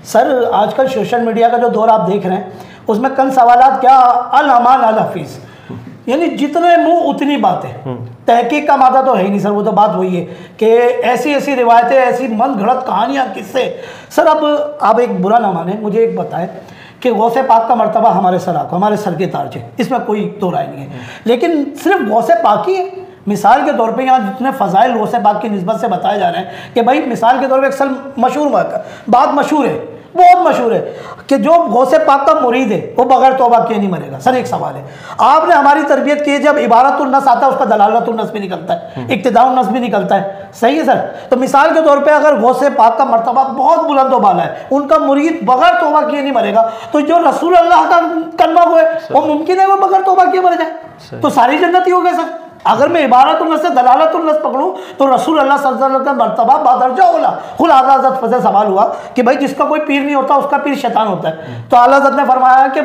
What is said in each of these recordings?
Sir आजकल social media का जो दौर आप देख रहे हैं उसमें कल सवालात क्या अल अमान अल हफीज़, यानी जितने मुंह उतनी बातें। तहकीक का मादा तो है ही नहीं सर, वो तो बात वही है कि ऐसी ऐसी रिवायतें, ऐसी मन घड़त कहानियाँ किससे। सर अब आप एक बुरा ना माने, मुझे एक बताएं कि गौसे पाक का मर्तबा हमारे सर आको, हमारे सर के ताज है, इसमें कोई दो राय नहीं है। लेकिन सिर्फ गौसे पाक ही है? मिसाल के तौर पे यहाँ जितने फ़ज़ाइल गौसे पाक की निस्बत से बताए जा रहे हैं कि भाई मिसाल के तौर पे एक सल मशहूर बात मशहूर है, बहुत मशहूर है कि जो गौसे पाक का मुरीद है वो बगैर तौबा किए नहीं मरेगा। सर एक सवाल है, आपने हमारी तरबियत की है, जब इबारतुन नस आता है उसका दलालतुन नस भी निकलता है, इक्तिदाउन नस भी निकलता है, सही है सर। तो मिसाल के तौर पे अगर गौसे पाक का मर्तबा बहुत बुलंद वाला है, उनका मुरीद बगैर तौबा किए नहीं मरेगा, तो जो रसूल अल्लाह का कलमा हुआ है वो मुमकिन है वो बगैर तौबा किए मर जाए, तो सारी जन्नत ही हो गए सर। अगर मैं इबारतुन नस से दलालतुन नस पकड़ूं तो रसूल अल्लाह सल्लल्लाहु अलैहि वसल्लम का मर्तबा बादरजा होला। खुद आला हज़रत से सवाल हुआ कि भाई जिसका कोई पीर नहीं होता उसका पीर शैतान होता है, तो आला हज़रत ने फरमाया कि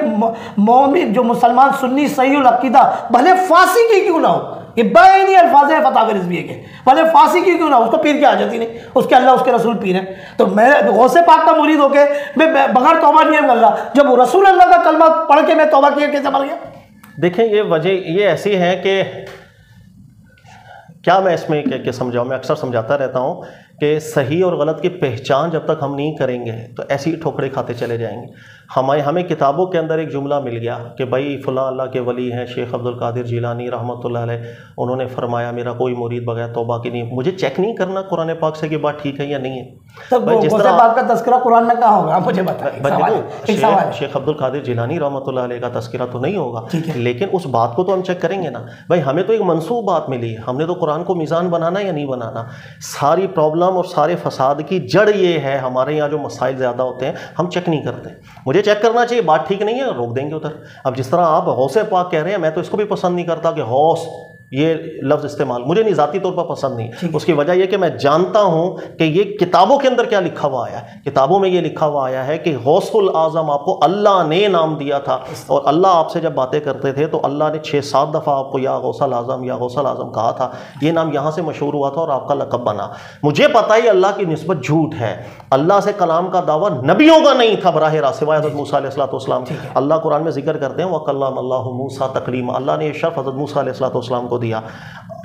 मोमिन जो मुसलमान सुन्नी सही अकीदा भले फांसी की क्यों ना हो, ये बैनी अल्फाज है फतावा रिज़विये के, भले फांसी की क्यों ना हो, उसको पीर की हाजत ही नहीं, उसके अल्लाह उसके रसूल पीर है। तो मैं गौसे पाक का मुरीद होके मैं बगैर तौबा नहीं कर रहा, जब रसूल अल्लाह का कलमा पढ़ के मैं तौबा किया कैसे मर गया? देखें ये वजह ये ऐसी है कि क्या मैं इसमें क्या समझाऊँ, मैं अक्सर समझाता रहता हूँ कि सही और गलत की पहचान जब तक हम नहीं करेंगे तो ऐसी ही ठोकरे खाते चले जाएंगे। हमें किताबों के अंदर एक जुमला मिल गया कि भाई फ़लाँ अल्लाह के वली हैं शेख अब्दुल कादिर जिलानी रहमतुल्लाह अलैह, उन्होंने फरमाया मेरा कोई मुरीद बगैर तौबा की नहीं। मुझे चेक नहीं करना कुरान पाक से कि बात ठीक है या नहीं है। तब जिस तरह बात का तज़किरा कुरान में कहाँ होगा, मुझे बताएं। शेख अब्दुल कादिर जिलानी रहमतुल्लाह अलैह का तज़किरा तो नहीं होगा, लेकिन उस बात को तो हम चेक करेंगे ना। भाई हमें तो एक मनसूब बात मिली है, हमने तो कुरान को मीज़ान बनाना या नहीं बनाना। सारी प्रॉब्लम और सारे फसाद की जड़ ये है, हमारे यहाँ जो मसाइल ज़्यादा होते हैं हम चेक नहीं करते। मुझे चेक करना चाहिए, बात ठीक नहीं है रोक देंगे उधर। अब जिस तरह आप गौसे पाक कह रहे हैं, मैं तो इसको भी पसंद नहीं करता कि गौस ये लफ्ज़ इस्तेमाल मुझे नहीं ज़ाती तौर पर पसंद नहीं। उसकी वजह यह कि मैं जानता हूँ कि ये किताबों के अंदर क्या लिखा हुआ आया है। किताबों में ये लिखा हुआ आया है कि गौसुल आज़म आपको अल्लाह ने नाम दिया था, और अल्लाह आपसे जब बातें करते थे तो अल्लाह ने 6-7 दफ़ा आपको या गौसल आज़म या गौसल आज़म कहा था। ये नाम यहाँ से मशहूर हुआ था और आपका लक़ब बना। मुझे पता ही अल्लाह की निस्बत झूठ है, अल्लाह से कलाम का दावा नबियों का नहीं था बराह रास्त, सिवाय हज़रत मूसा अलैहिस्सलाम। अल्लाह कुरान में जिक्र करते हैं वकल्लम अल्लाहु मूसा तकलीमा, अल्लाह ने ये शर्फ हज़रत मूसा अलैहिस्सलाम को दिया,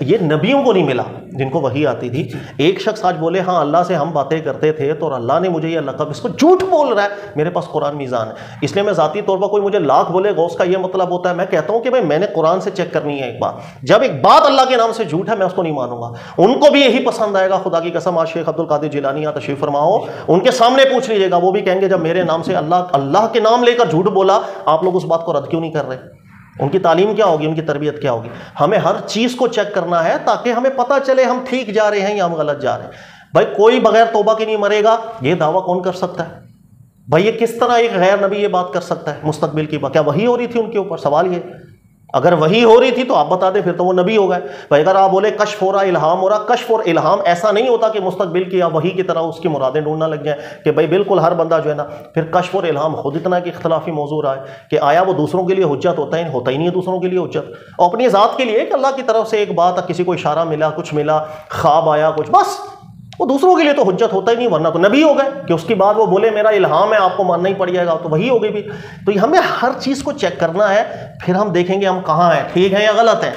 ये नबियों को नहीं मिला जिनको वही आती थी। एक शख्स आज बोले हाँ अल्लाह से हम बातें करते थे तो अल्लाह ने मुझे ये लक़ब, इसको झूठ बोल रहा है। मेरे पास कुरान मीज़ान है, इसलिए मैं ज़ाती तौर पर कोई मुझे लाख बोले गौस का ये मतलब होता है, मैं कहता हूँ कि भाई मैंने कुरान से चेक करनी है एक बात। जब एक बात अल्लाह के नाम से झूठ है मैं उसको नहीं मानूंगा। उनको भी यही पसंद आएगा, खुदा की कसम। आज शेख अब्दुल कादिर जिलानी यहाँ तशरीफ़ फरमाओ, उनके सामने पूछ लीजिएगा, वो भी कहेंगे जब मेरे नाम से अल्लाह के नाम लेकर झूठ बोला, आप लोग उस बात को रद्द क्यों नहीं कर रहे? उनकी तालीम क्या होगी, उनकी तरबियत क्या होगी? हमें हर चीज़ को चेक करना है ताकि हमें पता चले हम ठीक जा रहे हैं या हम गलत जा रहे हैं। भाई कोई बगैर तौबा के नहीं मरेगा, ये दावा कौन कर सकता है? भाई ये किस तरह एक गैर नबी ये बात कर सकता है मुस्तकबिल की बात? क्या वही हो रही थी उनके ऊपर? सवाल ये, अगर वही हो रही थी तो आप बता दें, फिर तो वो नबी हो गए। भाई अगर आप बोले कश्फ हो रहा, इल्हाम हो रहा, कश्फ और इल्हाम ऐसा नहीं होता कि मुस्तकबिल की या वही की तरह उसकी मुरादें ढूंढना लग जाए कि भाई बिल्कुल हर बंदा जो है ना, फिर कश्फ और इल्हाम खुद इतना कि इख्तलाफी मौजू रहा है कि आया वो दूसरों के लिए हुज्जत होता ही नहीं है दूसरों के लिए हुज्जत, और अपनी ज़ात के लिए कि अल्लाह की तरफ से एक बात, किसी को इशारा मिला, कुछ मिला, ख्वाब आया कुछ, बस वो दूसरों के लिए तो हुज्जत होता ही नहीं, वरना तो नबी हो गए कि उसके बाद वो बोले मेरा इल्हाम है आपको मानना ही पड़ जाएगा, तो वही हो गई भी। तो हमें हर चीज़ को चेक करना है, फिर हम देखेंगे हम कहाँ हैं, ठीक है या गलत है।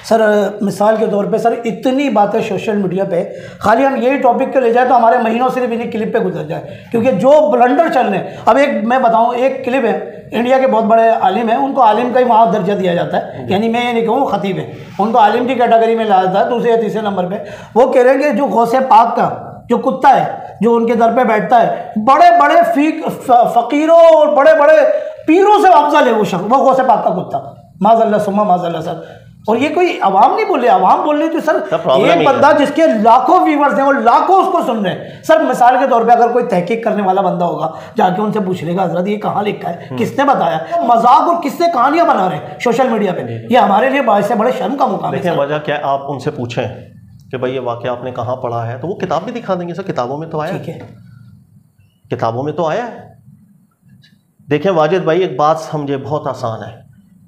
सर मिसाल के तौर पे सर इतनी बातें सोशल मीडिया पे, खाली हम यही टॉपिक के ले जाए तो हमारे महीनों सिर्फ इन्हीं क्लिप पे गुजर जाए, क्योंकि जो ब्लंडर चल रहे हैं। अब एक मैं बताऊं, एक क्लिप है, इंडिया के बहुत बड़े आलिम हैं, उनको आलिम का ही वहाँ दर्जा दिया जाता है, यानी मैं ये नहीं कहूँ खतीब है, उनको आलिम की कैटेगरी में लाया जाता है दूसरे या तीसरे नंबर पर। वो कह रहे हैं कि जो गौसे पाक का जो कुत्ता है जो उनके दर पे बैठता है, बड़े बड़े फ़कीरों और बड़े बड़े पीरों से अफजल है वो गौसे पाक का कुत्ता, माज़अल्लाह सुम्मा माज़अल्लाह सर। और ये कोई आवाम नहीं बोल रहे, आवाम बोल रही तो सर एक बंदा जिसके लाखों व्यूवर्स हैं और लाखों उसको सुन रहे हैं। सर मिसाल के तौर पे अगर कोई तहकीक करने वाला बंदा होगा, जाके उनसे पूछ लेगा हजरत ये कहाँ लिखा है, किसने बताया? मजाक और किससे कहानियां बना रहे हैं सोशल मीडिया पे, ये हमारे लिए बाइस से बड़े शर्म का मुकाम है। वजह क्या है, आप उनसे पूछें कि भाई ये वाक़या आपने कहाँ पढ़ा है, तो वो किताब भी दिखा देंगे। सर किताबों में तो आया है, किताबों में तो आया है। देखें वाजिद भाई एक बात समझे, बहुत आसान है,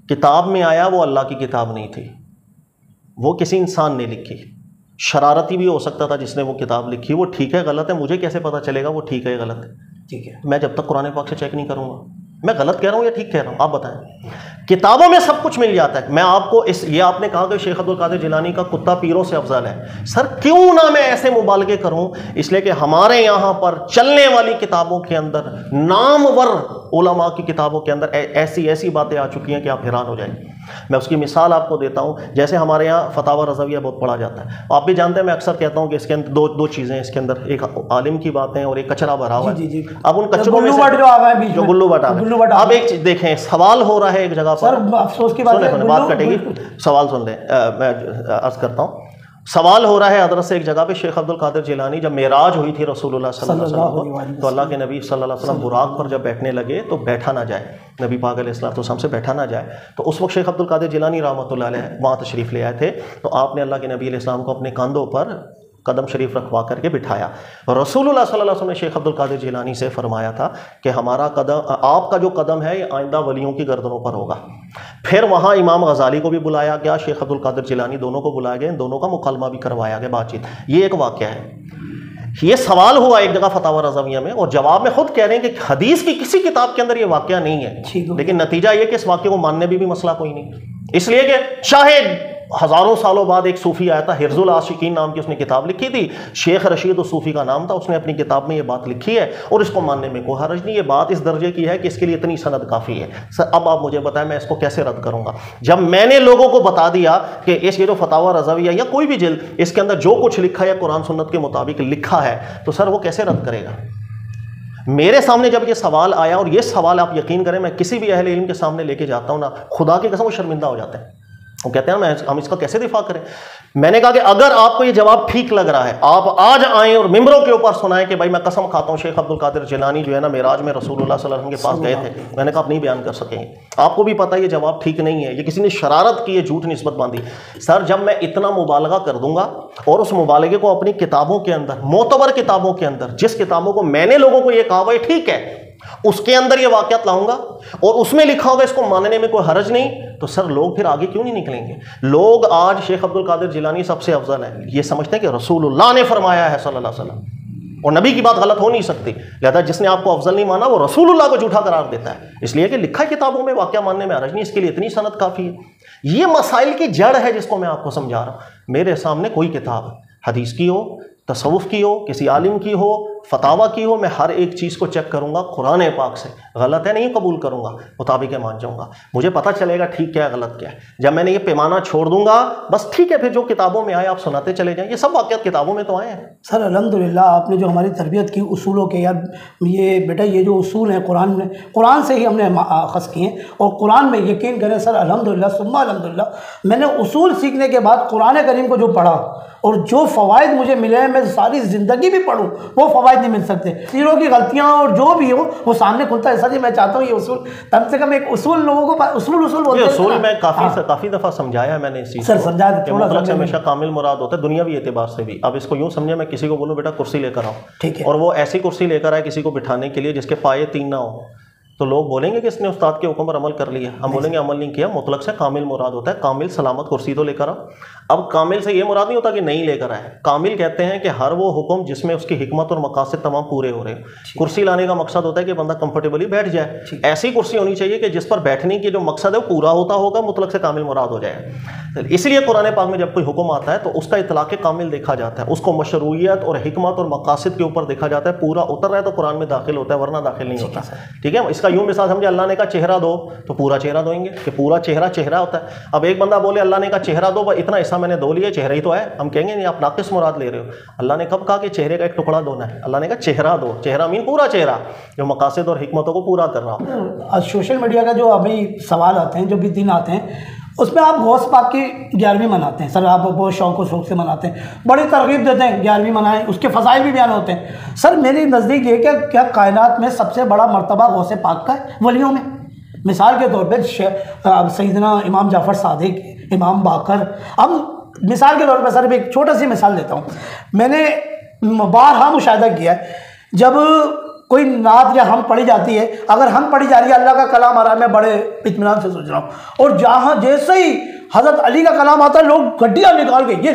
किताब में आया वो अल्लाह की किताब नहीं थी, वो किसी इंसान ने लिखी। शरारती भी हो सकता था जिसने वो किताब लिखी, वो ठीक है गलत है मुझे कैसे पता चलेगा वो ठीक है गलत है? ठीक है, मैं जब तक कुरान पाक से चेक नहीं करूँगा। मैं गलत कह रहा हूँ या ठीक कह रहा हूँ, आप बताएं। किताबों में सब कुछ मिल जाता है। मैं आपको ये आपने कहा कि शेख अब्दुल कादिर जिलानी का कुत्ता पीरों से अफजल है। सर क्यों ना मैं ऐसे मुबालगे करूं, इसलिए कि हमारे यहाँ पर चलने वाली किताबों के अंदर, नामवर उलमा की किताबों के अंदर ऐसी ऐसी बातें आ चुकी हैं कि आप हैरान हो जाएंगे। मैं उसकी मिसाल आपको देता हूं। जैसे हमारे यहाँ फतावा रज़विया बहुत पढ़ा जाता है, आप भी जानते हैं। मैं अक्सर कहता हूं कि इसके अंदर दो चीज़ें हैं इसके अंदर, एक आलिम की बातें और एक कचरा भरा हुआ है। अब उन कचरों में जो गुल्लू बट अब एक चीज देखें, सवाल हो रहा है एक जगह पर, अफसोस की बात है, बात कटेगी, सवाल सुन लें, मैं अर्ज करता हूँ। सवाल हो रहा है हज़रत से एक जगह पे, शेख अब्दुल कादिर जिलानी जब मेराज हुई थी रसूलुल्लाह सल्लल्लाहु अलैहि वसल्लम, तो अल्लाह के नबी सल्लल्लाहु अलैहि वसल्लम बुराक पर जब बैठने लगे तो बैठा ना जाए, नबी पाक अलैहिस्सलाम से बैठा ना जाए। तो उस वक्त शेख अब्दुल कादिर जिलानी रहमतुल्लाह अलैह वहाँ तशरीफ़ ले आए थे। तो आपने अल्लाह के नबी अलैहिस्सलाम को अपने कंधों पर कदम शरीफ रखवा करके बिठाया। रसूलुल्लाह सल्लल्लाहु अलैहि वसल्लम ने शेख अब्दुल कादिर जिलानी से फरमाया था कि हमारा कदम, आपका जो कदम है ये आइंदा वलियों की गर्दनों पर होगा। फिर वहाँ इमाम गजाली को भी बुलाया गया, शेख अब्दुल कादिर जिलानी, दोनों को बुलाया गया, इन दोनों का मुकलमा भी करवाया गया, बातचीत। ये एक वाक़या है। ये सवाल हुआ एक जगह फतावा रज़विया में, और जवाब में खुद कह रहे हैं कि हदीस की किसी किताब के अंदर ये वाक़या नहीं है, लेकिन नतीजा ये कि इस वाक़े को मानने भी मसला कोई नहीं, इसलिए कि शायद हज़ारों सालों बाद एक सूफ़ी आया था, हिर्ज़ुल आशिकीन नाम की उसने किताब लिखी थी, शेख रशीद उस सूफ़ी का नाम था, उसने अपनी किताब में ये बात लिखी है और इसको मानने में कोई हर्ज नहीं। ये बात इस दर्जे की है कि इसके लिए इतनी सनद काफ़ी है। सर अब आप मुझे बताएं मैं इसको कैसे रद्द करूँगा, जब मैंने लोगों को बता दिया कि ये जो फतावा रज़विया या कोई भी जिल्द, इसके अंदर जो कुछ लिखा है कुरान सुन्नत के मुताबिक लिखा है, तो सर वो कैसे रद्द करेगा। मेरे सामने जब ये सवाल आया, और ये सवाल आप यकीन करें मैं किसी भी अहले इल्म के सामने लेके जाता हूँ ना, खुदा की कसम वो शर्मिंदा हो जाते हैं। वो कहते हैं ना हम इसका कैसे दिफा करें। मैंने कहा कि अगर आपको ये जवाब ठीक लग रहा है, आप आज आएँ और मिंबरों के ऊपर सुनाएं कि भाई मैं कसम खाता हूँ शेख अब्दुल कादिर जिलानी जो है ना मेराज में रसूलुल्लाह सल्लल्लाहु अलैहि वसल्लम के पास गए थे। मैंने कहा आप नहीं बयान कर सकेंगे, आपको भी पता है ये जवाब ठीक नहीं है, ये किसी ने शरारत की है, झूठ निस्बत बांधी। सर जब मैं इतना मुबालगा कर दूंगा और उस मुबालगे को अपनी किताबों के अंदर, मोतबर किताबों के अंदर, जिस किताबों को मैंने लोगों को ये कहा भाई ठीक है, उसके अंदर ये वाक़यात लाऊंगा और उसमें लिखा होगा इसको मानने में कोई हरज नहीं, तो सर लोग फिर आगे क्यों नहीं निकलेंगे। लोग आज शेख अब्दुल कादिर जिलानी सबसे अफजल है, ये समझते हैं कि रसूलुल्लाह ने फरमाया है सल्लल्लाहु अलैहि वसल्लम, और नबी की बात गलत हो नहीं सकती। लिहाजा जिसने आपको अफजल नहीं माना वो रसूलुल्लाह को झूठा करार देता है, इसलिए कि लिखा किताबों में वाक़या मानने में हरज नहीं, इसके लिए इतनी सनद काफ़ी है। ये मसाइल की जड़ है जिसको मैं आपको समझा रहा हूँ। मेरे सामने कोई किताब हदीस की हो, तसव्वुफ़ की हो, किसी आलिम की हो, फतावा की हो, मैं हर एक चीज़ को चेक करूँगा कुरान पाक से, गलत है नहीं कबूल करूँगा, मुताबिक मान जाऊँगा, मुझे पता चलेगा ठीक क्या है गलत क्या है। जब मैंने ये पैमाना छोड़ दूंगा बस ठीक है, फिर जो किताबों में आए आप सुनाते चले जाएं। ये सब वाक़यात किताबों में तो आए हैं। सर अल्हम्दुलिल्लाह आपने जो हमारी तरबियत की उसूलों के, यार ये बेटा ये जो उसूल हैं कुरान से ही हमने अख़ज़ किए हैं, और कुरान में यकीन करें सर अल्हम्दुलिल्लाह सुम्मा अल्हम्दुलिल्लाह मैंने उसूल सीखने के बाद कुरान करीम को जो पढ़ा और जो फ़वाइद मुझे मिले हैं, मैं सारी ज़िंदगी भी पढ़ूँ वो फ़वाइद नहीं मिल सकते। सीरों की गलतियाँ और जो भी हो वो सामने खुलता है। सर जी मैं चाहता हूँ ये उसूल कम से कम एक उसूल लोगों को उसूल बोलते हैं। उसूल मैं काफ़ी दफ़ा समझाया मैंने इस चीज़ सर समझा मतलब से हमेशा कामिल मुराद होता है दुनियावी एतबार से भी। अब इसको यूँ समझे मैं किसी को बोलूँ बेटा कुर्सी लेकर आओ, ठीक है, और वो ऐसी कुर्सी लेकर आए किसी को बिठाने के लिए जिसके पाये 3 ना हो, तो लोग बोलेंगे कि इसने उस्ताद के हुक्म पर अमल कर लिया। हम बोलेंगे अमल नहीं किया। मुतलक से कामिल मुराद होता है, कामिल सलामत कुर्सी तो लेकर आओ। अब कामिल से ये मुराद नहीं होता कि नहीं लेकर आए। कामिल कहते हैं कि हर वो हुक्म जिसमें उसकी हिकमत और मकासद तमाम पूरे हो रहे हैं। कुर्सी लाने का मकसद होता है कि बंदा कंफर्टेबली बैठ जाए। ऐसी कुर्सी होनी चाहिए कि जिस पर बैठने की जो मकसद है वो पूरा होता होगा, मुतलक से कामिल मुराद हो जाए। इसलिए कुरान पाक में जब कोई हुक्म आता है तो उसका इतलाक़ कामिल देखा जाता है, उसको मशरूइयत और हिकमत और मकासद के ऊपर देखा जाता है। पूरा उतर रहा है तो कुरान में दाखिल होता है, वरना दाखिल नहीं होता। ठीक है, इसका यूँ मिसाल समझे, अल्लाह ने कहा चेहरा दो तो पूरा चेहरा दोएंगे कि पूरा चेहरा होता है। अब एक बंदा बोले अल्लाह ने कहा चेहरा दो, इतना हिस्सा मैंने दो लिया, चेहरा ही तो है, हम कहेंगे नहीं आप नाक़िस मुराद ले रहे हो। अल्लाह ने कब कहा कि चेहरे का एक टुकड़ा दोना है? अल्लाह ने कहा चेहरा दो, चेहरा मीन पूरा चेहरा जो मकासद और हिकमतों को पूरा कर रहा हो। सोशल मीडिया का जो अभी सवाल आते हैं, जो भी दिन आते हैं, उसमें आप गौस पाक की 11वीं मनाते हैं। सर आप बहुत शौक से मनाते हैं, बड़ी तरगीब देते हैं 11वीं मनाएं, उसके फ़ज़ाइल भी बयान होते हैं। सर मेरे नज़दीक ये क्या कायनात में सबसे बड़ा मर्तबा गौस पाक का है वलियों में। मिसाल के तौर पर सैयदना इमाम जाफ़र सादिक, इमाम बाकर। अब मिसाल के तौर पर सर एक छोटा सी मिसाल देता हूँ। मैंने बारहा मुशाहिदा किया है, जब कोई नात या हम पढ़ी जाती है, अगर हम पढ़ी जा रही है अल्लाह का कलाम आ रहा है, मैं बड़े इत्मीनान से सोच रहा हूँ, और जहाँ जैसे ही हज़रत अली का कलाम आता है लोग गड्डियाँ निकाल के ये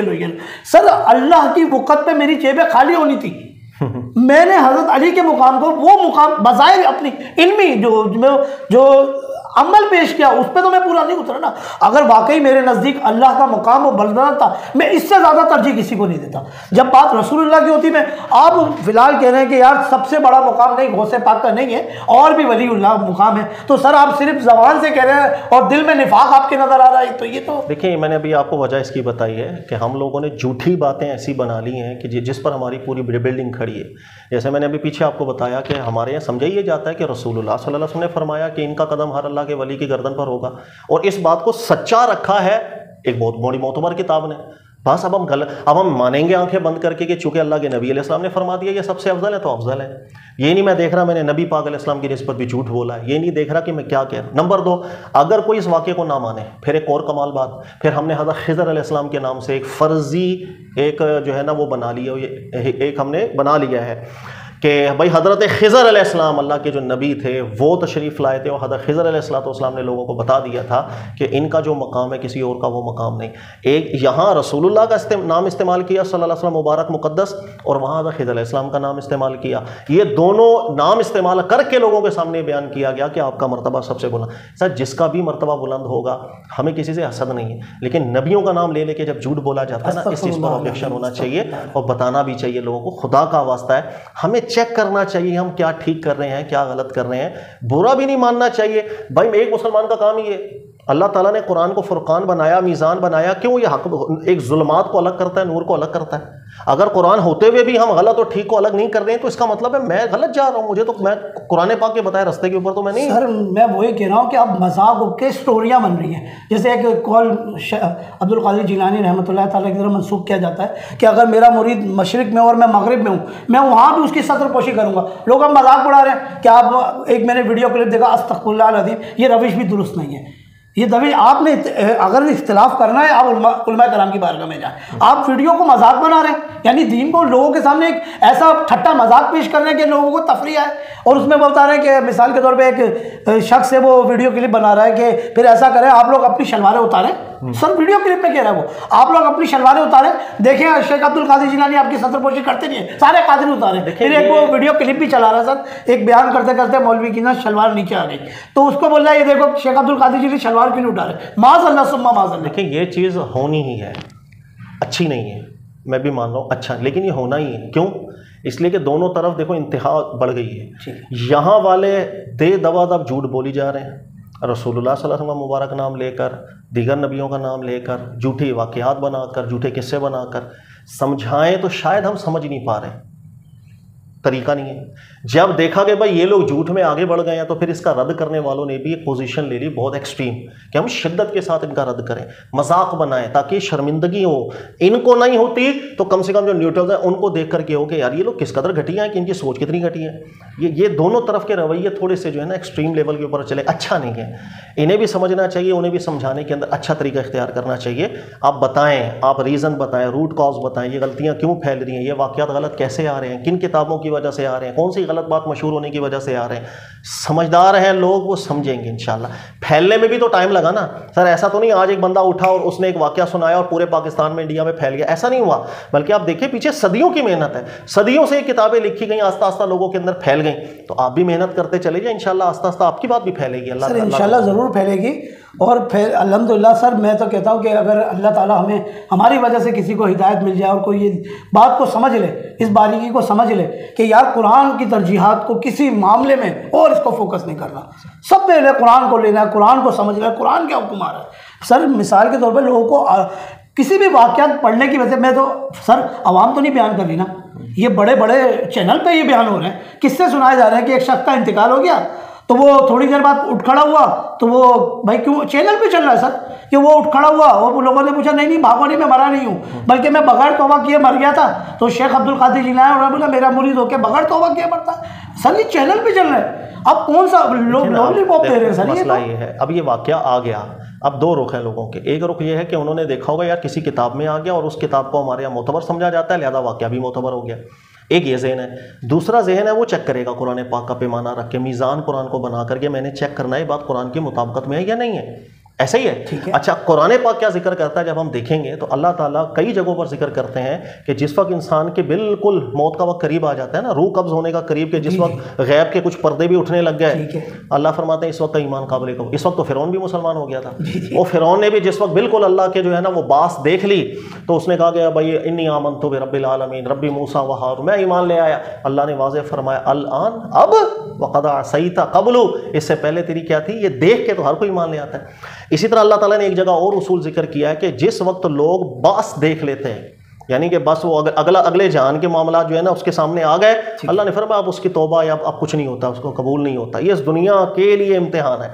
लो। सर अल्लाह की वक़्त पे मेरी जेबें खाली होनी थी, मैंने हजरत अली के मुकाम को, वो मुकाम बज़ाहिर अपनी इल्मी जो अमल पेश किया, उस पर तो मैं पूरा नहीं उतरा ना। अगर वाकई मेरे नज़दीक अल्लाह का मुकाम और बलदना था, मैं इससे ज़्यादा तरजीह किसी को नहीं देता। जब बात रसूलुल्लाह की होती, मैं आप फिलहाल कह रहे हैं कि यार सबसे बड़ा मुकाम नहीं, गौसे पाक का नहीं है, और भी वलीउल्लाह मुकाम है, तो सर आप सिर्फ ज़बान से कह रहे हैं और दिल में निफाक आपके नज़र आ रहा है, तो ये तो देखिए, मैंने अभी आपको वजह इसकी बताई है कि हम लोगों ने झूठी बातें ऐसी बना ली हैं कि जिस पर हमारी पूरी बिल्डिंग खड़ी है। जैसे मैंने अभी पीछे आपको बताया कि हमारे यहाँ समझा ये जाता है कि रसूलुल्लाह सल्लल्लाहु अलैहि वसल्लम ने फरमाया कि इनका कदम हर अल्लाह के वली की गर्दन पर होगा, और इस बात को सच्चा रखा है एक बहुत बड़ी मोतबर किताब ने। बस अब हम मानेंगे आंखें बंद करके कि चूंकि अल्लाह के नबी अलैहिस्सलाम ने फरमा दिया ये सबसे अफजल है तो अफजल है। ये नहीं मैं देख रहा मैंने नबी पाक अलैहिस्सलाम की निस्बत भी झूठ बोला है, ये नहीं देख रहा कि मैं क्या कह रहा। नंबर 2, अगर कोई इस वाक़े को ना माने, फिर एक और कमाल बात, फिर हमने हज़रत खिज़र अलैहिस्सलाम के नाम से एक फ़र्ज़ी एक जो है ना वो बना लिया, एक हमने बना लिया है कि भाई हज़रत खिज़र अलैहिस्सलाम अल्लाह के जो नबी थे वो तशरीफ़ लाए थे, और हज़रत खिज़र अलैहिस्सलाम ने लोगों को बता दिया था कि इनका जो मकाम है किसी और का वो मकाम नहीं। एक यहाँ रसूलुल्लाह का नाम इस्तेमाल किया सल्लल्लाहु अलैहि वसल्लम मुबारक मुक़द्दस, और वहाँ हज़रत खिज़र अलैहिस्सलाम का नाम इस्तेमाल किया। ये दोनों नाम इस्तेमाल करके लोगों के सामने बयान किया गया कि आपका मरतबा सबसे बुलंद। सर जिसका भी मरतबा बुलंद होगा, हमें किसी से हसद नहीं है, लेकिन नबियों का नाम ले लेके जब झूठ बोला जाता है ना, इस चीज़ पर ऑब्जेक्शन होना चाहिए और बताना भी चाहिए लोगों को। खुदा का वास्ता है, हमें चेक करना चाहिए हम क्या ठीक कर रहे हैं, क्या गलत कर रहे हैं। बुरा भी नहीं मानना चाहिए भाई, एक मुसलमान का काम ही है। अल्लाह ताला ने कुरान को फुरकान बनाया, मीज़ान बनाया, क्यों? ये हक एक जुल्मात को अलग करता है, नूर को अलग करता है। अगर कुरान होते हुए भी हम गलत और ठीक को अलग नहीं कर रहे हैं तो इसका मतलब है मैं गलत जा रहा हूँ। मुझे तो मैं कुरान पाक के बताए रास्ते के ऊपर तो मैं नहीं। सर मैं वही कह रहा हूँ कि अब मजाक के स्टोरियाँ बन रही हैं। जैसे एक कॉल अब्दुल कादिर जिलानी रहमतुल्लाह तआला की तरफ मंसूब किया जाता है कि अगर मेरा मुरीद मशरिक में और मैं मगरिब में हूँ, मैं वहाँ भी उसकी सतरपोशी करूँगा। लोग अब मजाक उड़ा रहे हैं कि आप एक मैंने वीडियो क्लिप देखा, अस्तग़फिरुल्लाह अज़ीम, ये रविश भी दुरुस्त नहीं है। ये दवी आपने अगर इख्तिलाफ करना है आप उलमा कराम की बारगाह में जाए। आप वीडियो को मजाक बना रहे हैं, यानी दीन को लोगों के सामने एक ऐसा ठट्टा मजाक पेश कर रहे हैं कि लोगों को तफरीह है, और उसमें बता रहे हैं कि मिसाल के तौर पे एक शख्स है वो वीडियो क्लिप बना रहा है कि फिर ऐसा करें आप लोग अपनी शलवारें उतारें। सर वीडियो क्लिप में कह रहा है वो, आप लोग अपनी शलवारें उतारें। देखें शेख अब्दुल कादिर जिलानी आपकी सतरपोशी करते नहीं है, सारे कादिर उतारे। फिर एक वो वीडियो क्लिप भी चला रहा है सर, एक बयान करते करते मौलवी की ना शलवार नीचे आ गई, तो उसको बोल रहा है ये देखो शेख अब्दुल कादिर जिलानी शलवार क्यों उठा रहे। माज़अल्लाह सुम्मा माज़अल्लाह। देखिए ये चीज़ होनी ही है, अच्छी नहीं है, मैं भी मान रहा हूँ अच्छा, लेकिन ये होना ही है। क्यों? इसलिए कि दोनों तरफ देखो इंतहा बढ़ गई है। यहाँ वाले दे दवा दब झूठ बोली जा रहे हैं, रसूलुल्लाह सल्लल्लाहु अलैहि वसल्लम का मुबारक नाम लेकर, दीगर नबियों का नाम लेकर, झूठे वाक़यात बनाकर, झूठे किस्से बनाकर समझाएं तो शायद हम समझ नहीं पा रहे, तरीका नहीं है। जब देखा कि भाई ये लोग झूठ में आगे बढ़ गए हैं तो फिर इसका रद्द करने वालों ने भी एक पोजीशन ले ली बहुत एक्सट्रीम कि हम शिद्दत के साथ इनका रद्द करें, मजाक बनाएं ताकि शर्मिंदगी हो। इनको नहीं होती तो कम से कम जो न्यूट्रल्स हैं उनको देख करके हो कि यार ये लोग किस कदर घटिया हैं कि इनकी सोच कितनी घटी है। ये दोनों तरफ के रवैये थोड़े से जो है ना एक्सट्रीम लेवल के ऊपर चले, अच्छा नहीं है। इन्हें भी समझना चाहिए, उन्हें भी समझाने के अंदर अच्छा तरीका इख्तियार करना चाहिए। आप बताएं, आप रीज़न बताएं, रूट कॉज बताएं, ये गलतियाँ क्यों फैल रही हैं, ये वाक़यात गलत कैसे आ रहे हैं, किन किताबों की वजह से आ रहे हैं, कौन सी गलत बात मशहूर होने की वजह से आ रहे हैं। समझदार हैं लोग, वो समझेंगे इंशाल्लाह। फैलने में भी तो टाइम लगा ना सर, ऐसा तो नहीं आज एक बंदा उठा और उसने एक वाकया सुनाया और पूरे पाकिस्तान में इंडिया में फैल गया, ऐसा नहीं हुआ। बल्कि आप देखिए पीछे सदियों की मेहनत है, सदियों से किताबें लिखी गई, आस्ता आस्ता लोगों के अंदर फैल गई। तो आप भी मेहनत करते चले जाए, इंशाल्लाह आस्ता आस्ता आपकी बात भी फैलेगी। अल्लाह इंशाल्लाह ज़रूर फैलेगी। और फिर अल्हम्दुलिल्लाह सर मैं तो कहता हूँ कि अगर अल्लाह ताला हमें हमारी वजह से किसी को हिदायत मिल जाए और कोई ये बात को समझ ले, इस बारीकी को समझ ले कि यार कुरान की तरजीहात को किसी मामले में और इसको फोकस नहीं करना, सब पहले कुरान को लेना है, कुरान को समझना है, कुरान क्या हुक्म आ रहा है। सर मिसाल के तौर पर लोगों को किसी भी वाक़यात पढ़ने की वजह से, मैं तो सर आवाम तो नहीं बयान कर रही ना, ये बड़े बड़े चैनल पे ये बयान हो रहे हैं, किससे सुनाए जा रहे हैं कि एक शख्स का इंतकाल हो गया तो वो थोड़ी देर बाद उठ खड़ा हुआ, तो वो भाई क्यों चैनल पे चल रहा है सर कि वो उठ खड़ा हुआ, वो लोगों ने पूछा नहीं भागो नहीं, मैं मरा नहीं हूँ बल्कि मैं बगैर तौबा किए मर गया था। तो शेख अब्दुल कादिर जिलानी उन्होंने बोला मेरा मुरीद होकर बगैर तौबा किए मरता है। सर ये चैनल पे चल रहा है, अब कौन सा लॉलीपॉप दे रहे हैं सर। मसला ये है, अब ये वाकया आ गया, अब दो रुख हैं लोगों के। एक रुख ये है कि उन्होंने देखा होगा यार किसी किताब में आ गया और उस किताब को हमारे यहाँ मोतबर समझा जाता है, लिहाजा वाकया भी मोतबर हो गया। एक ये जहन है। दूसरा जहन है वो चेक करेगा कुरान पाक का पैमाना रख के, मीज़ान कुरान को बना करके मैंने चेक करना है बात कुरान की मुताबिकत में है या नहीं है। ऐसा ही है। अच्छा, कुरान पाक क्या जिक्र करता है जब हम देखेंगे तो अल्लाह ताला कई जगहों पर जिक्र करते हैं कि जिस वक्त इंसान के बिल्कुल मौत का वक्त करीब आ जाता है ना, रूह कब्ज होने का करीब, के जिस वक्त गैब के कुछ पर्दे भी उठने लग गए, अल्लाह फरमाते हैं इस वक्त का ईमान काबिल कबूल। इस वक्त तो फिरौन भी मुसलमान हो गया था। वो फिरौन ने भी जिस वक्त बिल्कुल अल्लाह के जो है ना वो बास देख ली तो उसने कहा कि भाई इन्नी आमनतु बिरब्बिल आलमीन रब्बी मूसा व हारून, मैं ईमान ले आया। अल्लाह ने वाज़ेह फरमाया अल आन, अब वक़द असैता क़ब्लु, इससे पहले तेरी क्या थी। ये देख के तो हर कोई ईमान ले आता है। इसी तरह अल्लाह ताला ने एक जगह और उसूल जिक्र किया है कि जिस वक्त लोग बास देख लेते हैं, यानी कि बस वो अगले जहान के मामला जो है ना उसके सामने आ गए, अल्लाह ने फरमाया अब उसकी तौबा या अब कुछ नहीं होता, उसको कबूल नहीं होता। ये इस दुनिया के लिए इम्तिहान है।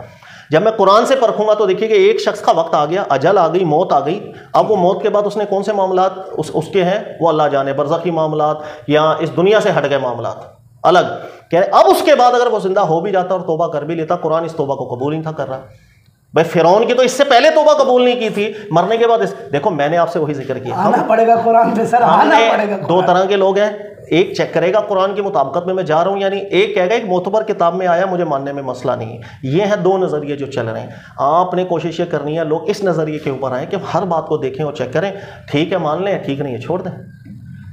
जब मैं कुरान से परखूंगा तो देखिए कि एक शख्स का वक्त आ गया, अजल आ गई, मौत आ गई। अब वो मौत के बाद उसने कौन से मामलात उसके हैं वो अल्लाह जाने, बरज़खी मामलात या इस दुनिया से हट गए मामलात अलग कह रहे। अब उसके बाद अगर वो जिंदा हो भी जाता और तौबा कर भी लेता, कुरान इस तौबा को कबूल नहीं था कर रहा। भाई फिरौन की तो इससे पहले तौबा कबूल नहीं की थी, मरने के बाद देखो मैंने आपसे वही जिक्र किया, आना पड़ेगा कुरान पे सर, आना पड़ेगा। दो तरह के लोग हैं, एक चेक करेगा कुरान की मुताबिकत में मैं जा रहा हूं यानी, एक कहेगा एक मोतबर किताब में आया मुझे मानने में मसला नहीं है। ये हैं दो नज़रिए जो चल रहे हैं। आपने कोशिश ये करनी है लोग इस नज़रिए के ऊपर आए कि हर बात को देखें और चेक करें, ठीक है मान लें, ठीक नहीं है छोड़ दें।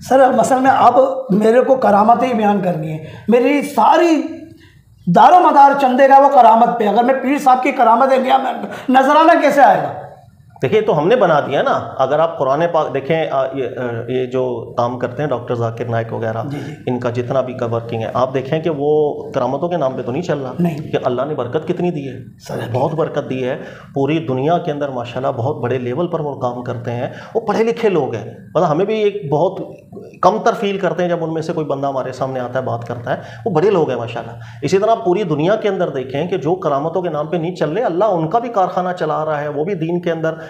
सर मसल में अब मेरे को करामतें ही बयान करनी है, मेरी सारी दारो मदार चंदे का वो करामत पे। अगर मैं पीर साहब की करामत नजराना कैसे आएगा? देखिए तो हमने बना दिया ना। अगर आप कुरान पाक देखें, ये जो काम करते हैं डॉक्टर जाकिर नाइक वगैरह, इनका जितना भी का वर्किंग है, आप देखें कि वो करामतों के नाम पे तो नहीं चल रहा कि अल्लाह ने बरकत कितनी दी है, बहुत बरकत दी है। पूरी दुनिया के अंदर माशाल्लाह बहुत बड़े लेवल पर वो काम करते हैं। वो पढ़े लिखे लोग हैं, मतलब हमें भी एक बहुत कमतर फील करते हैं जब उनमें से कोई बंदा हमारे सामने आता है बात करता है, वो बड़े लोग हैं माशाल्लाह। इसी तरह पूरी दुनिया के अंदर देखें कि जो करामतों के नाम पे नहीं चल रहे, अल्लाह उनका भी कारखाना चला रहा है, वो भी दीन के अंदर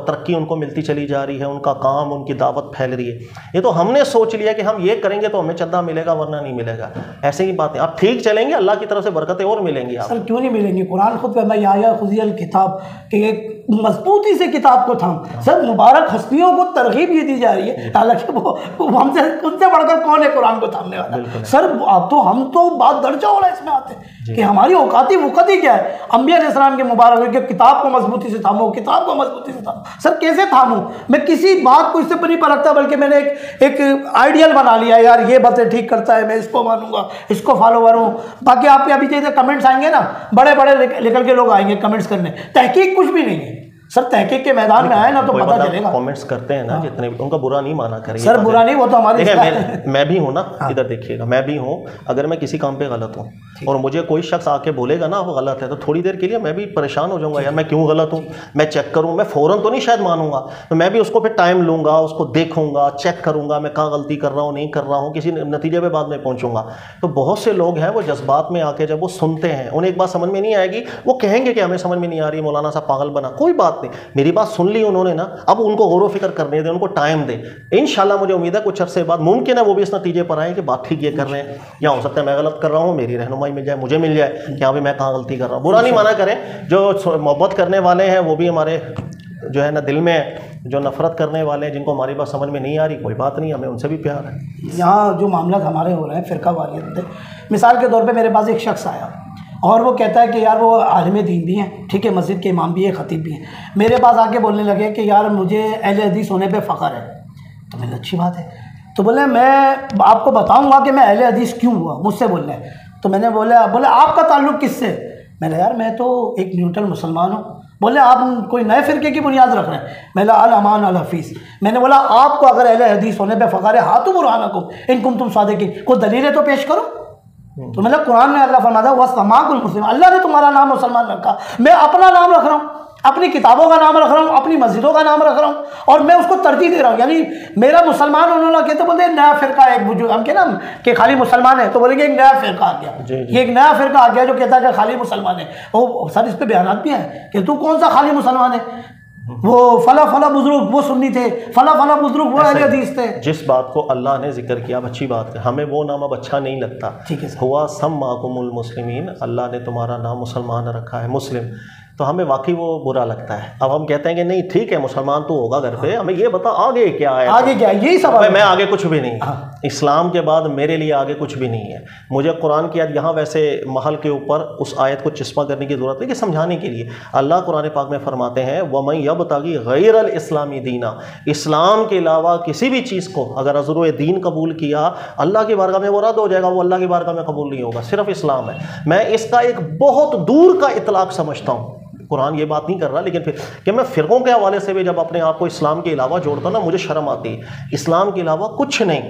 तरक्की उनको मिलती चली जा रही है, उनका काम, उनकी दावत फैल रही है। ये तो हमने सोच लिया कि हम ये करेंगे तो हमें चंदा मिलेगा वरना नहीं मिलेगा, ऐसे ही बातें। आप ठीक चलेंगे अल्लाह की तरफ से बरकतें और मिलेंगी। आप सर क्यों नहीं मिलेंगी? कुरान खुद में या खुज़ियल किताब के एक मजबूती से किताब को थाम। सर मुबारक हस्तियों को तरगीब ये दी जा रही है, हालांकि वो हमसे उनसे बढ़कर कौन है कुरान को थामने वाला? सर अब तो हम तो बात दर्जा हो रहा है इसमें आते कि हमारी औकाती वक़्ती क्या है। अंबिया अलैहिस्सलाम के मुबारक के किताब को मजबूती से थामो, किताब को मजबूती से थामो। सर कैसे थामूं? मैं किसी बात को इससे नहीं परखता, बल्कि मैंने एक आइडियल बना लिया, यार ये बातें ठीक करता है, मैं इसको मानूंगा, इसको फॉलो करूँ। बाकी आपके अभी जैसे कमेंट्स आएंगे ना, बड़े बड़े निकल के लोग आएंगे कमेंट्स करने, तहकीक कुछ भी नहीं है। सर तहकीक के मैदान में आए ना तो पता चलेगा। कमेंट्स करते हैं ना जितने, उनका बुरा नहीं माना करें सर, बुरा नहीं, वो तो हमारे मैं भी हूँ ना, इधर देखिएगा, मैं भी हूँ। अगर मैं किसी काम पे गलत हूँ और मुझे कोई शख्स आके बोलेगा ना वो गलत है, तो थोड़ी देर के लिए मैं भी परेशान हो जाऊंगा, यार मैं क्यों गलत हूँ, मैं चेक करूँ। मैं फ़ौरन तो नहीं शायद मानूंगा, तो मैं भी उसको फिर टाइम लूँगा, उसको देखूंगा, चेक करूँगा मैं कहाँ गलती कर रहा हूँ, नहीं कर रहा हूँ, किसी नतीजे पर बाद में पहुँचूंगा। तो बहुत से लोग हैं वो जज्बात में आके जब वो सुनते हैं, उन्हें एक बात समझ में नहीं आएगी, वो कहेंगे कि हमें समझ में नहीं आ रही, मौलाना साहब पागल बना। कोई बात नहीं, मेरी बात सुन ली उन्होंने ना, अब उनको गौर फिक्र करने दें, उनको टाइम दें। इंशाल्लाह मुझे उम्मीद है कुछ अरसे बाद मुमकिन है वो भी इस नतीजे पर आए कि बात ठीक ये कर रहे हैं, या हो सकता है मैं गलत कर रहा हूँ, मेरी रहनुमाई मिल जाए, मुझे मिल जाए कि हाँ भाई मैं कहाँ गलती कर रहा हूँ। बुरा नहीं माना करें, जो मोहब्बत करने वाले हैं वो भी हमारे जो है ना दिल में, जो नफरत करने वाले हैं जिनको हमारी बात समझ में नहीं आ रही, कोई बात नहीं, हमें उनसे भी प्यार है। यहाँ जो मामला हमारे हो रहे हैं फ़िरका वारियत, मिसाल के तौर पर मेरे पास एक शख्स आया और वो कहता है कि यार वो आलिम दीन भी हैं, ठीक है, मस्जिद के इमाम भी है, ख़तीब भी हैं। मेरे पास आके बोलने लगे कि यार मुझे अहले हदीस होने पे फ़ख्र है। तो मैंने अच्छी बात है, तो बोले मैं आपको बताऊंगा कि मैं अहले हदीस क्यों हुआ, मुझसे बोलने। तो मैंने बोले आपका ताल्लुक़ किससे? मैंने यार मैं तो एक न्यूट्रल मुसलमान हूँ। बोले आप कोई नए फ़िरके की बुनियाद रख रहे हैं? मैंने अल अमान अल हफीज़। मैंने बोला आपको अगर अहले हदीस होने पर फ़ख्र है, हाथू बुरहानकुम इन कुंतुम सादिकीन, कोई दलीलें तो पेश करो। तो मतलब कुरान में अल्लाह फरमाता है वस्समाकुल मुस्लिम, अल्लाह ने तुम्हारा नाम मुसलमान रखा, मैं अपना नाम रख रहा हूँ, अपनी किताबों का नाम रख रहा हूँ, अपनी मस्जिदों का नाम रख रहा हूँ, और मैं उसको तरजीह दे रहा हूँ। यानी मेरा मुसलमान उन्होंने कहते बोलते नया फ़िरका, एक बुजुर्ग हम कहना कि खाली मुसलमान है तो बोलेंगे एक नया फ़िरका आ गया, ये एक नया फ़िरका आ गया जो कहता है कि खाली मुसलमान है। वो सर इस पर बयानात भी हैं कि तू कौन सा खाली मुसलमान है, वो फला फला बुजुर्ग वो सुन्नी थे, फला फला बुजुर्ग वो अहले हदीस थे। जिस बात को अल्लाह ने जिक्र किया अब अच्छी बात है, हमें वो नाम अब अच्छा नहीं लगता। ठीक है, हुआ सम्माकुमुल मुस्लिमीन, अल्लाह ने तुम्हारा नाम मुसलमान रखा है, मुस्लिम। तो हमें वाकई वो बुरा लगता है। अब हम कहते हैं कि नहीं ठीक है मुसलमान तो होगा घर पे, हमें ये बता आगे क्या है, आगे क्या है, यही सवाल है। मैं आगे कुछ भी नहीं, इस्लाम के बाद मेरे लिए आगे कुछ भी नहीं है। मुझे कुरान की आयत यहाँ वैसे महल के ऊपर उस आयत को चिस्पा करने की ज़रूरत है कि समझाने के लिए अल्लाह कुरान पाक में फरमाते हैं वमन यबतगी गैरल इस्लामी दीना, इस्लाम के अलावा किसी भी चीज़ को अगर अज़रुए दीन कबूल किया अल्लाह की बारगाह में वो रद्द हो जाएगा, वो अल्लाह की बारगाह में कबूल नहीं होगा, सिर्फ इस्लाम है। मैं इसका एक बहुत दूर का इतलाक समझता हूँ, कुरान ये बात नहीं कर रहा, लेकिन फिर कि मैं फ़िरक़ों के हवाले से भी जब अपने आप को इस्लाम के अलावा जोड़ता हूँ ना मुझे शर्म आती है। इस्लाम के अलावा कुछ नहीं,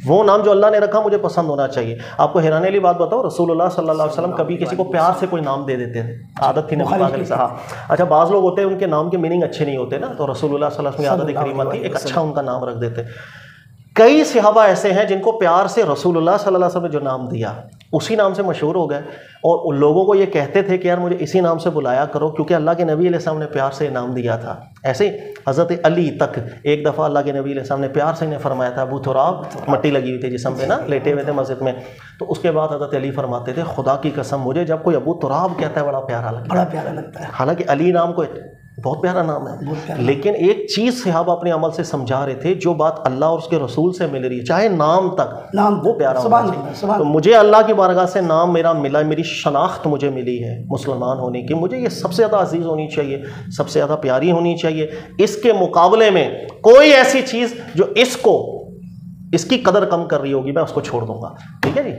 वो नाम जो अल्लाह ने रखा मुझे पसंद होना चाहिए। आपको हैरानी वाली बात बताओ, रसूलुल्लाह सल्लल्लाहु अलैहि वसल्लम कभी किसी को प्यार से कोई नाम दे देते थे, आदत थी नबी पाक से। हाँ अच्छा, बाज़ लोग होते हैं उनके नाम के मीनिंग अच्छे नहीं होते ना, तो रसूलुल्लाह सल्लल्लाहु अलैहि वसल्लम की आदत करीमा थी एक अच्छा उनका नाम रख देते। कई सहाबा ऐसे हैं जिनको प्यार से रसूलुल्लाह सल्लल्लाहु अलैहि वसल्लम ने जो नाम दिया उसी नाम से मशहूर हो गए, और उन लोगों को ये कहते थे कि यार मुझे इसी नाम से बुलाया करो क्योंकि अल्लाह के नबी अलैहिस्सलाम ने प्यार से नाम दिया था। ऐसे हज़रत अली तक एक दफ़ा अल्लाह के नबी अलैहिस्सलाम ने प्यार से इन्हें फरमाया था, अबू तुराब, मट्टी लगी हुई थी जिस्म पे ना, लेटे हुए थे मस्जिद में, तो उसके बाद हज़रत अली फरमाते थे खुदा की कसम मुझे जब कोई अबू तुराब कहता है बड़ा प्यारा लगता है। हालांकि अली नाम को बहुत प्यारा नाम है, लेकिन एक चीज़ सहाबा अपने अमल से समझा रहे थे, जो बात अल्लाह और उसके रसूल से मिल रही है चाहे नाम तक, नाम वो प्यारा होना चाहिए। तो मुझे अल्लाह की बारगाह से नाम मेरा मिला, मेरी शनाख्त मुझे मिली है मुसलमान होने की, मुझे ये सबसे ज़्यादा अजीज़ होनी चाहिए, सबसे ज़्यादा प्यारी होनी चाहिए। इसके मुकाबले में कोई ऐसी चीज़ जो इसकी कदर कम कर रही होगी मैं उसको छोड़ दूँगा। ठीक है जी।